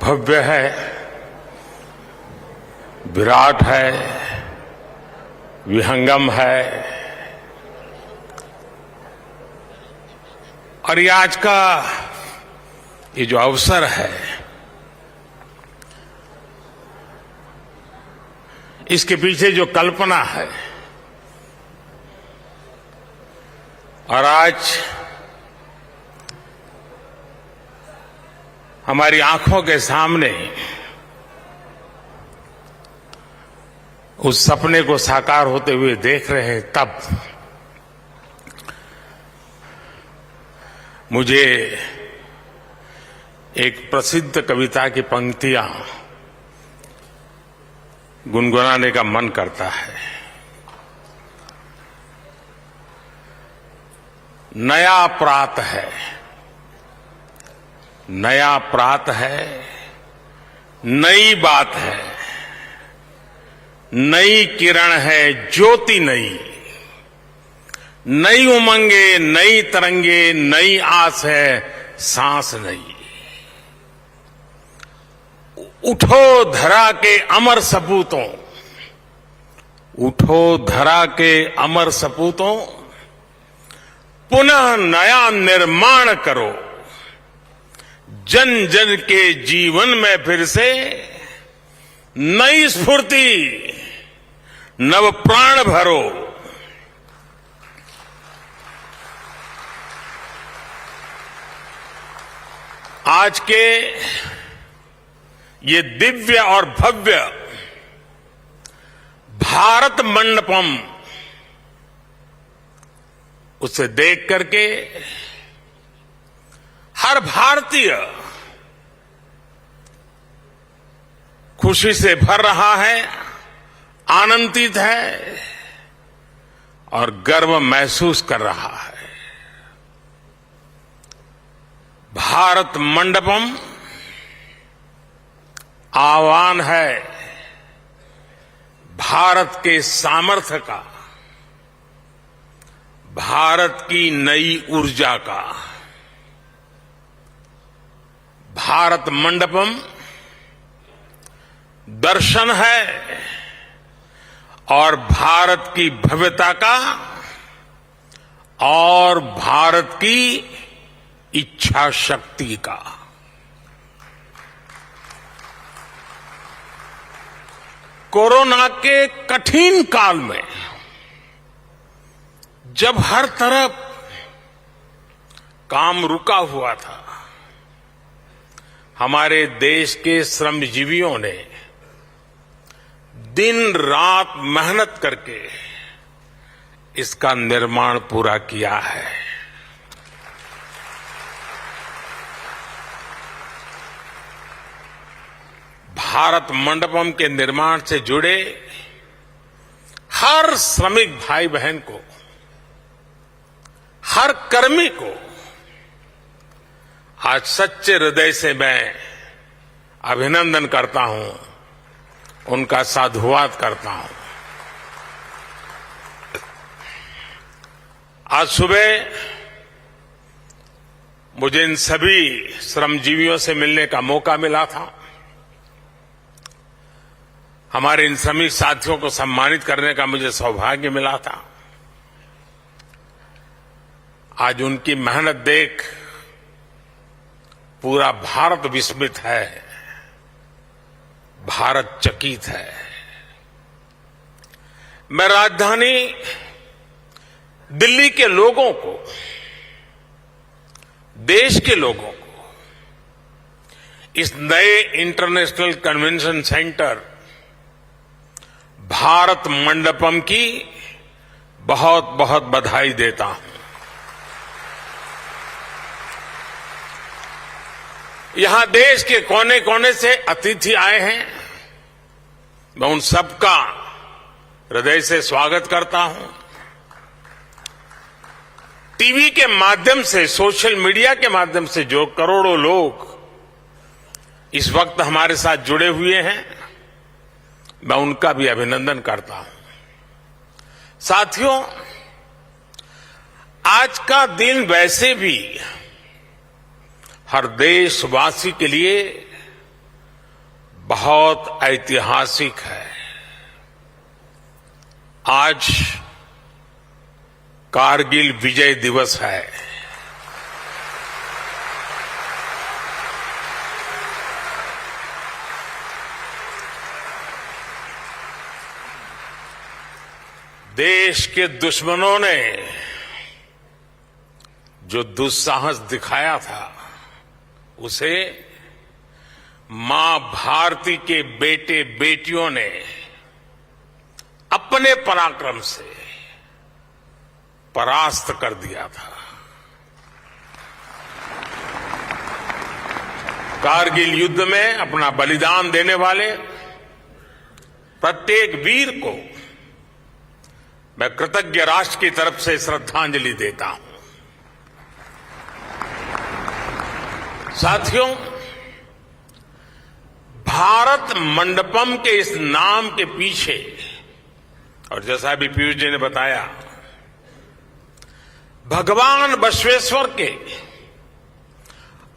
भव्य है, विराट है, विहंगम है। और ये आज का ये जो अवसर है, इसके पीछे जो कल्पना है, और आज हमारी आंखों के सामने उस सपने को साकार होते हुए देख रहे हैं, तब मुझे एक प्रसिद्ध कविता की पंक्तियां गुनगुनाने का मन करता है। नया प्रात है, नया प्रात है, नई बात है, नई किरण है, ज्योति नई, नई उमंगे, नई तरंगे, नई आस है, सांस नई। उठो धरा के अमर सपूतों, उठो धरा के अमर सपूतों, पुनः नया निर्माण करो। जन जन के जीवन में फिर से नई स्फूर्ति, नव प्राण भरो। आज के ये दिव्य और भव्य भारत मंडपम, उसे देख करके हर भारतीय खुशी से भर रहा है, आनंदित है और गर्व महसूस कर रहा है। भारत मंडपम आह्वान है भारत के सामर्थ्य का, भारत की नई ऊर्जा का। भारत मंडपम दर्शन है और भारत की भव्यता का और भारत की इच्छा शक्ति का। कोरोना के कठिन काल में जब हर तरफ काम रुका हुआ था, हमारे देश के श्रमजीवियों ने दिन रात मेहनत करके इसका निर्माण पूरा किया है। भारत मंडपम के निर्माण से जुड़े हर श्रमिक भाई बहन को, हर कर्मी को आज सच्चे हृदय से मैं अभिनंदन करता हूं, उनका साधुवाद करता हूं। आज सुबह मुझे इन सभी श्रमजीवियों से मिलने का मौका मिला था। हमारे इन श्रमिक साथियों को सम्मानित करने का मुझे सौभाग्य मिला था। आज उनकी मेहनत देख पूरा भारत विस्मित है, भारत चकित है। मैं राजधानी दिल्ली के लोगों को, देश के लोगों को इस नए international convention centre Bharat Mandapam की बहुत बहुत बधाई देता हूं। यहां देश के कोने कोने से अतिथि आए हैं, मैं उन सबका हृदय से स्वागत करता हूं। टीवी के माध्यम से, सोशल मीडिया के माध्यम से जो करोड़ों लोग इस वक्त हमारे साथ जुड़े हुए हैं, मैं उनका भी अभिनंदन करता हूं। साथियों, आज का दिन वैसे भी हर देशवासी के लिए बहुत ऐतिहासिक है। आज कारगिल विजय दिवस है। देश के दुश्मनों ने जो दुस्साहस दिखाया था, उसे मां भारती के बेटे बेटियों ने अपने पराक्रम से परास्त कर दिया था। कारगिल युद्ध में अपना बलिदान देने वाले प्रत्येक वीर को मैं कृतज्ञ राष्ट्र की तरफ से श्रद्धांजलि देता हूं। साथियों, भारत मंडपम के इस नाम के पीछे, और जैसा अभी पीयूष जी ने बताया, भगवान बसवेश्वर के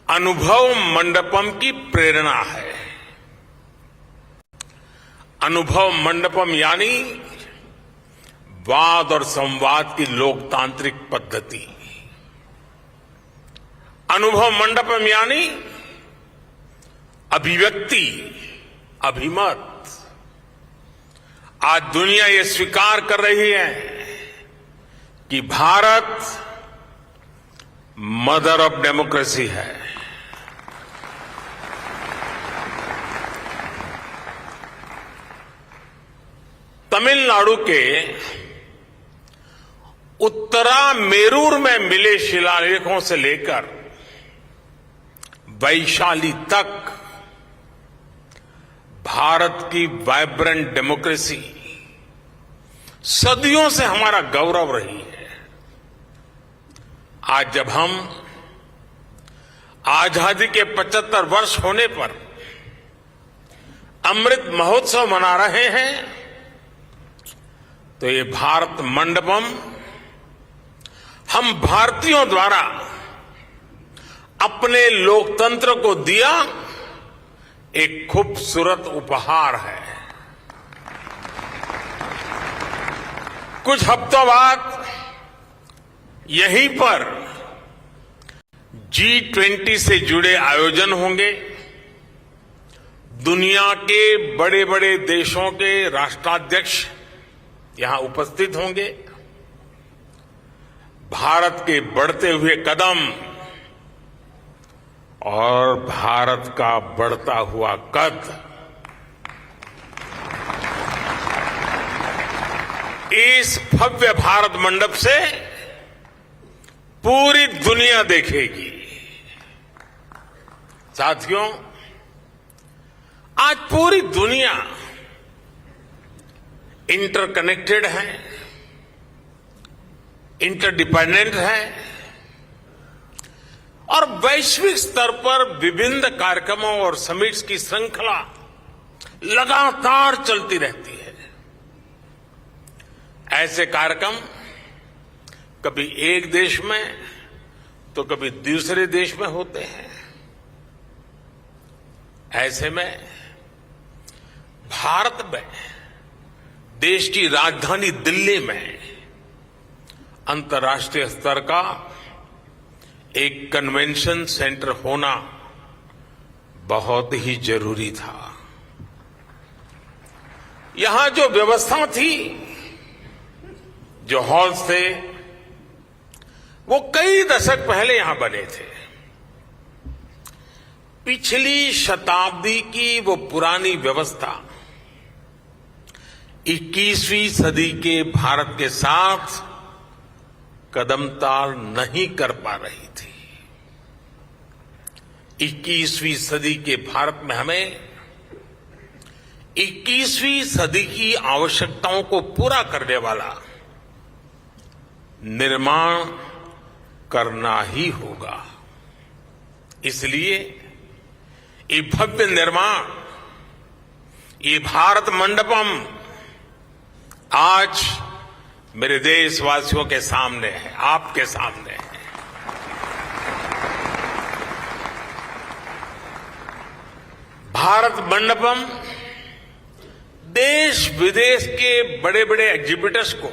अनुभव मंडपम की प्रेरणा है। अनुभव मंडपम यानी वाद और संवाद की लोकतांत्रिक पद्धति। अनुभव मंडपम यानी अभिव्यक्ति, अभिमत। आज दुनिया ये स्वीकार कर रही है कि भारत मदर ऑफ डेमोक्रेसी है। तमिलनाडु के उत्तरा मेरूर में मिले शिलालेखों से लेकर वैशाली तक भारत की वाइब्रेंट डेमोक्रेसी सदियों से हमारा गौरव रही है। आज जब हम आजादी के 75 वर्ष होने पर अमृत महोत्सव मना रहे हैं, तो ये भारत मंडपम हम भारतीयों द्वारा अपने लोकतंत्र को दिया एक खूबसूरत उपहार है। कुछ हफ्तों बाद यहीं पर G20 से जुड़े आयोजन होंगे। दुनिया के बड़े बड़े देशों के राष्ट्राध्यक्ष यहां उपस्थित होंगे। भारत के बढ़ते हुए कदम और भारत का बढ़ता हुआ कद, इस भव्य भारत मंडप से पूरी दुनिया देखेगी। साथियों, आज पूरी दुनिया इंटरकनेक्टेड है, इंटरडिपेंडेंट है और वैश्विक स्तर पर विभिन्न कार्यक्रमों और समिट्स की श्रृंखला लगातार चलती रहती है। ऐसे कार्यक्रम कभी एक देश में तो कभी दूसरे देश में होते हैं। ऐसे में भारत में देश की राजधानी दिल्ली में अंतर्राष्ट्रीय स्तर का एक कन्वेंशन सेंटर होना बहुत ही जरूरी था। यहां जो व्यवस्था थी, जो हॉल्स थे, वो कई दशक पहले यहां बने थे। पिछली शताब्दी की वो पुरानी व्यवस्था 21वीं सदी के भारत के साथ कदमताल नहीं कर पा रही थी। 21वीं सदी के भारत में हमें 21वीं सदी की आवश्यकताओं को पूरा करने वाला निर्माण करना ही होगा। इसलिए ये भव्य निर्माण, ये भारत मंडपम आज मेरे देशवासियों के सामने है, आपके सामने है। भारत मंडपम देश विदेश के बड़े बड़े एग्जीबिटर्स को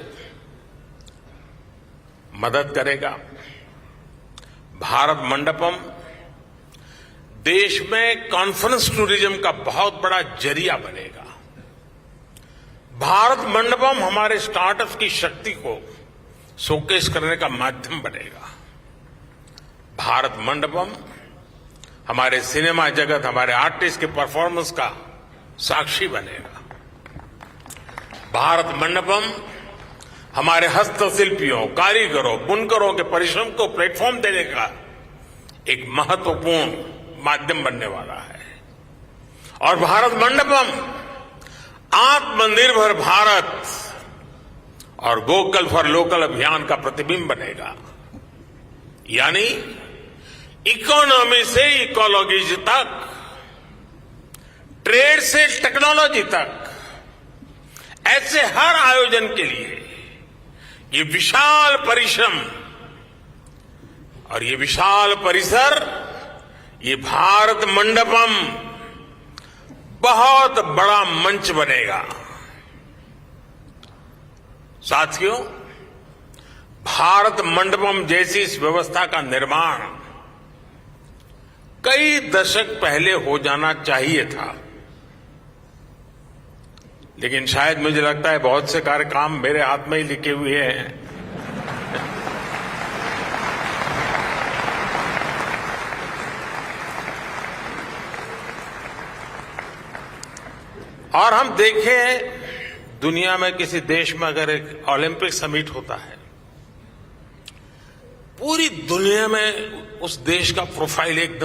मदद करेगा। भारत मंडपम देश में कॉन्फ्रेंस टूरिज्म का बहुत बड़ा जरिया बनेगा। भारत मंडपम हमारे स्टार्टअप्स की शक्ति को शोकेस करने का माध्यम बनेगा। भारत मंडपम हमारे सिनेमा जगत, हमारे आर्टिस्ट के परफॉर्मेंस का साक्षी बनेगा। भारत मंडपम हमारे हस्तशिल्पियों, कारीगरों, बुनकरों के परिश्रम को प्लेटफॉर्म देने का एक महत्वपूर्ण माध्यम बनने वाला है। और भारत मंडपम आत्मनिर्भर भारत और वोकल फॉर लोकल अभियान का प्रतिबिंब बनेगा। यानी इकोनॉमी से इकोलॉजी तक, ट्रेड से टेक्नोलॉजी तक, ऐसे हर आयोजन के लिए ये विशाल परिश्रम और ये विशाल परिसर, ये भारत मंडपम बहुत बड़ा मंच बनेगा। साथियों, भारत मंडपम जैसी इस व्यवस्था का निर्माण कई दशक पहले हो जाना चाहिए था, लेकिन शायद मुझे लगता है बहुत से कार्य काम मेरे हाथ में ही लिखे हुए हैं। और हम देखें, दुनिया में किसी देश में अगर एक ओलंपिक समिट होता है, पूरी दुनिया में उस देश का प्रोफाइल एकदम